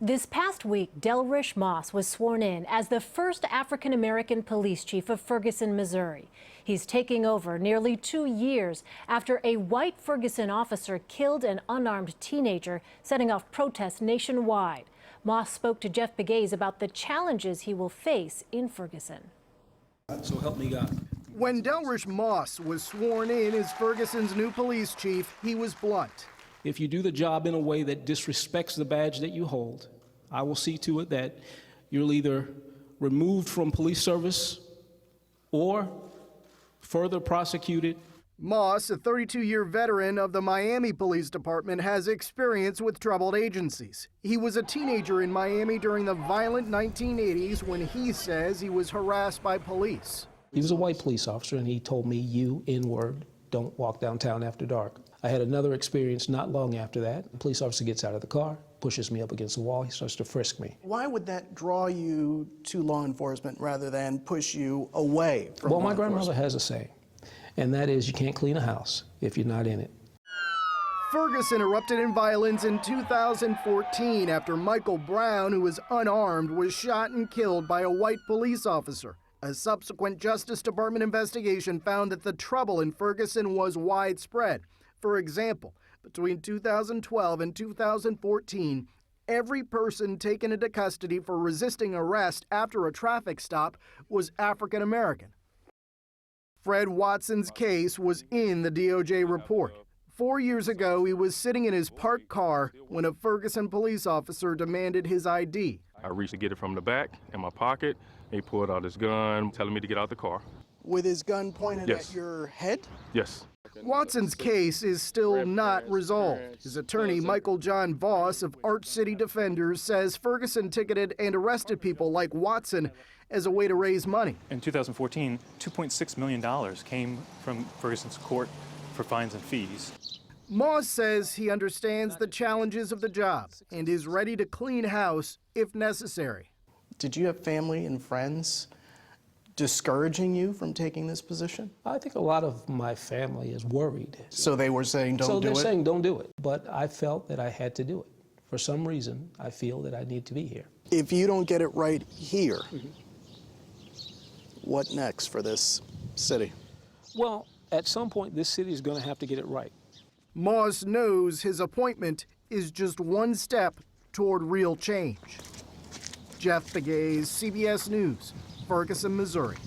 This past week, Delrish Moss was sworn in as the first African-American police chief of Ferguson, Missouri. He's taking over nearly 2 years after a white Ferguson officer killed an unarmed teenager, setting off protests nationwide. Moss spoke to Jeff Pegues about the challenges he will face in Ferguson. So help me God. When Delrish Moss was sworn in as Ferguson's new police chief, he was blunt. If you do the job in a way that disrespects the badge that you hold, I will see to it that you're either removed from police service or further prosecuted. Moss, a 32-year veteran of the Miami Police Department, has experience with troubled agencies. He was a teenager in Miami during the violent 1980s when he says he was harassed by police. He was a white police officer, and he told me, "You, N-word, don't walk downtown after dark." I had another experience not long after that. The police officer gets out of the car, pushes me up against the wall, he starts to frisk me. Why would that draw you to law enforcement rather than push you away from law enforcement? Well, my grandmother has a saying, and that is you can't clean a house if you're not in it. Ferguson erupted in violence in 2014 after Michael Brown, who was unarmed, was shot and killed by a white police officer. A subsequent Justice Department investigation found that the trouble in Ferguson was widespread. For example, between 2012 and 2014, every person taken into custody for resisting arrest after a traffic stop was African American. Fred Watson's case was in the DOJ report. 4 years ago, he was sitting in his parked car when a Ferguson police officer demanded his ID. I reached to get it from the back in my pocket. He pulled out his gun, telling me to get out the car. With his gun pointed Yes. at your head? Yes. Watson's case is still not resolved. His attorney, Michael John Voss of Arch City Defenders, says Ferguson ticketed and arrested people like Watson as a way to raise money. In 2014, $2.6 million came from Ferguson's court for fines and fees. Moss says he understands the challenges of the job and is ready to clean house if necessary. Did you have family and friends discouraging you from taking this position? I think a lot of my family is worried. So they were saying don't do it? So they're saying don't do it, but I felt that I had to do it. For some reason, I feel that I need to be here. If you don't get it right here, what next for this city? Well, at some point, this city is going to have to get it right. Moss knows his appointment is just one step toward real change. Jeff Pegues, CBS News, Ferguson, Missouri.